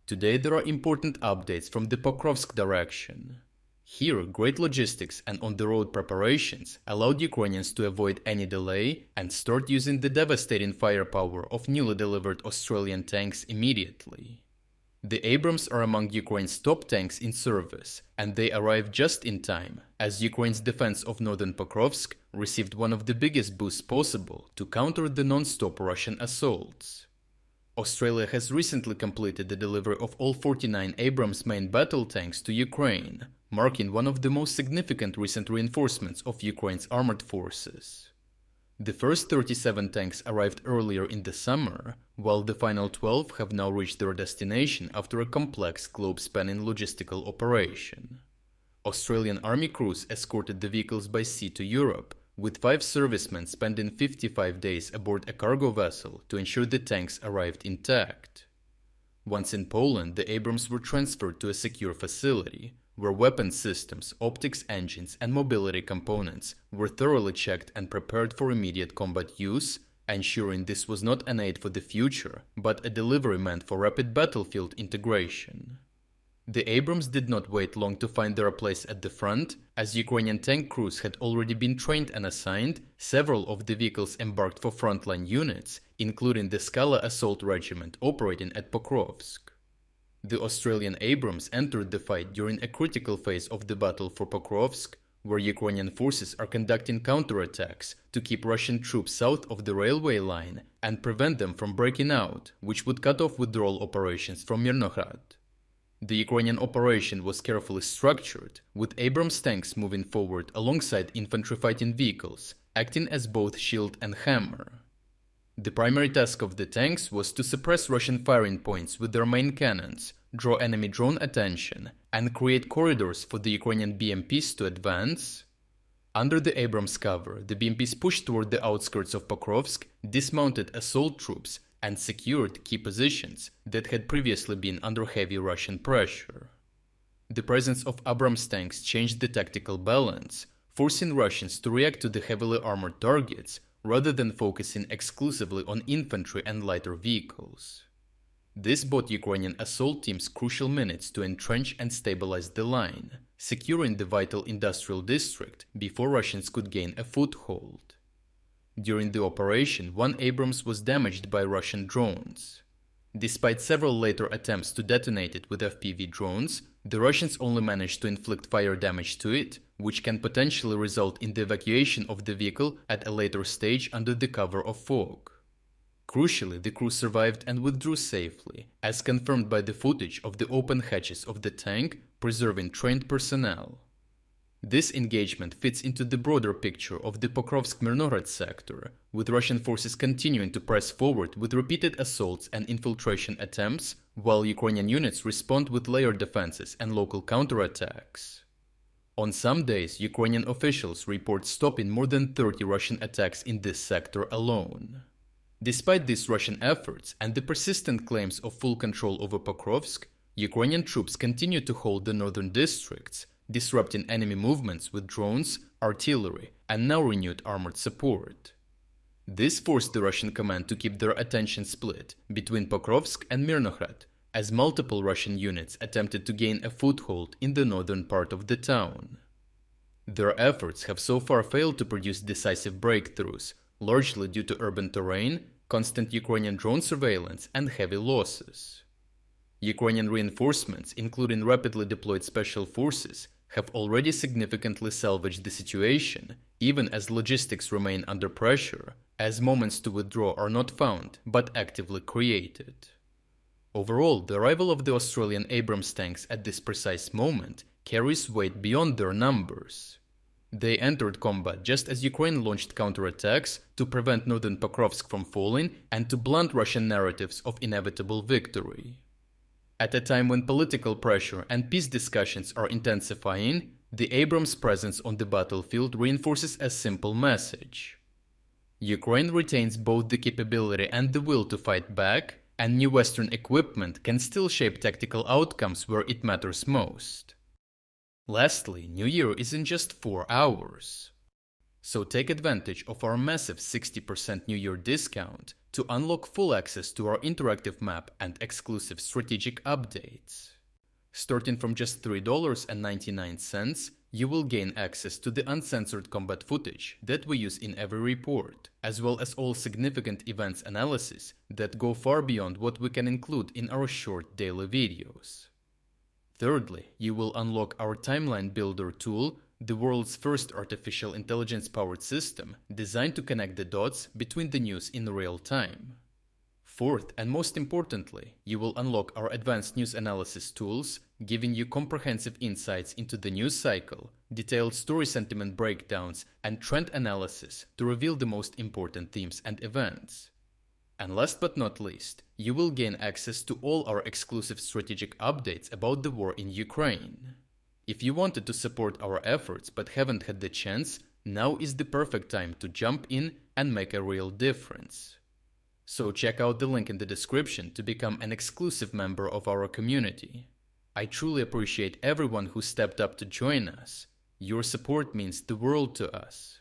Today there are important updates from the Pokrovsk direction. Here, great logistics and on-the-road preparations allowed Ukrainians to avoid any delay and start using the devastating firepower of newly delivered Australian tanks immediately. The Abrams are among Ukraine's top tanks in service, and they arrived just in time, as Ukraine's defense of northern Pokrovsk received one of the biggest boosts possible to counter the non-stop Russian assaults. Australia has recently completed the delivery of all 49 Abrams main battle tanks to Ukraine, marking one of the most significant recent reinforcements of Ukraine's armored forces. The first 37 tanks arrived earlier in the summer, while the final 12 have now reached their destination after a complex globe-spanning logistical operation. Australian army crews escorted the vehicles by sea to Europe, with 5 servicemen spending 55 days aboard a cargo vessel to ensure the tanks arrived intact. Once in Poland, the Abrams were transferred to a secure facility, where weapon systems, optics engines, and mobility components were thoroughly checked and prepared for immediate combat use, ensuring this was not an aid for the future, but a delivery meant for rapid battlefield integration. The Abrams did not wait long to find their place at the front, as Ukrainian tank crews had already been trained and assigned. Several of the vehicles embarked for frontline units, including the Skala Assault Regiment operating at Pokrovsk. The Australian Abrams entered the fight during a critical phase of the battle for Pokrovsk, where Ukrainian forces are conducting counterattacks to keep Russian troops south of the railway line and prevent them from breaking out, which would cut off withdrawal operations from Mirnograd. The Ukrainian operation was carefully structured, with Abrams tanks moving forward alongside infantry fighting vehicles, acting as both shield and hammer. The primary task of the tanks was to suppress Russian firing points with their main cannons, draw enemy drone attention, and create corridors for the Ukrainian BMPs to advance. Under the Abrams cover, the BMPs pushed toward the outskirts of Pokrovsk, dismounted assault troops, and secured key positions that had previously been under heavy Russian pressure. The presence of Abrams tanks changed the tactical balance, forcing Russians to react to the heavily armored targets rather than focusing exclusively on infantry and lighter vehicles. This bought Ukrainian assault teams crucial minutes to entrench and stabilize the line, securing the vital industrial district before Russians could gain a foothold. During the operation, one Abrams was damaged by Russian drones. Despite several later attempts to detonate it with FPV drones, the Russians only managed to inflict fire damage to it, which can potentially result in the evacuation of the vehicle at a later stage under the cover of fog. Crucially, the crew survived and withdrew safely, as confirmed by the footage of the open hatches of the tank, preserving trained personnel. This engagement fits into the broader picture of the Pokrovsk-Mirnograd sector, with Russian forces continuing to press forward with repeated assaults and infiltration attempts, while Ukrainian units respond with layered defenses and local counterattacks. On some days, Ukrainian officials report stopping more than 30 Russian attacks in this sector alone. Despite these Russian efforts and the persistent claims of full control over Pokrovsk, Ukrainian troops continue to hold the northern districts, disrupting enemy movements with drones, artillery, and now renewed armored support. This forced the Russian command to keep their attention split between Pokrovsk and Mirnograd, as multiple Russian units attempted to gain a foothold in the northern part of the town. Their efforts have so far failed to produce decisive breakthroughs, largely due to urban terrain, constant Ukrainian drone surveillance, and heavy losses. Ukrainian reinforcements, including rapidly deployed special forces, have already significantly salvaged the situation, even as logistics remain under pressure, as moments to withdraw are not found, but actively created. Overall, the arrival of the Australian Abrams tanks at this precise moment carries weight beyond their numbers. They entered combat just as Ukraine launched counterattacks to prevent northern Pokrovsk from falling and to blunt Russian narratives of inevitable victory. At a time when political pressure and peace discussions are intensifying, the Abrams' presence on the battlefield reinforces a simple message. Ukraine retains both the capability and the will to fight back, and new Western equipment can still shape tactical outcomes where it matters most. Lastly, New Year is in just 4 hours. So take advantage of our massive 60% New Year discount to unlock full access to our interactive map and exclusive strategic updates. Starting from just $3.99, you will gain access to the uncensored combat footage that we use in every report, as well as all significant events analysis that go far beyond what we can include in our short daily videos. Thirdly, you will unlock our Timeline Builder tool, the world's first artificial intelligence-powered system designed to connect the dots between the news in real time. Fourth, and most importantly, you will unlock our advanced news analysis tools, giving you comprehensive insights into the news cycle, detailed story sentiment breakdowns, and trend analysis to reveal the most important themes and events. And last but not least, you will gain access to all our exclusive strategic updates about the war in Ukraine. If you wanted to support our efforts but haven't had the chance, now is the perfect time to jump in and make a real difference. So check out the link in the description to become an exclusive member of our community. I truly appreciate everyone who stepped up to join us. Your support means the world to us.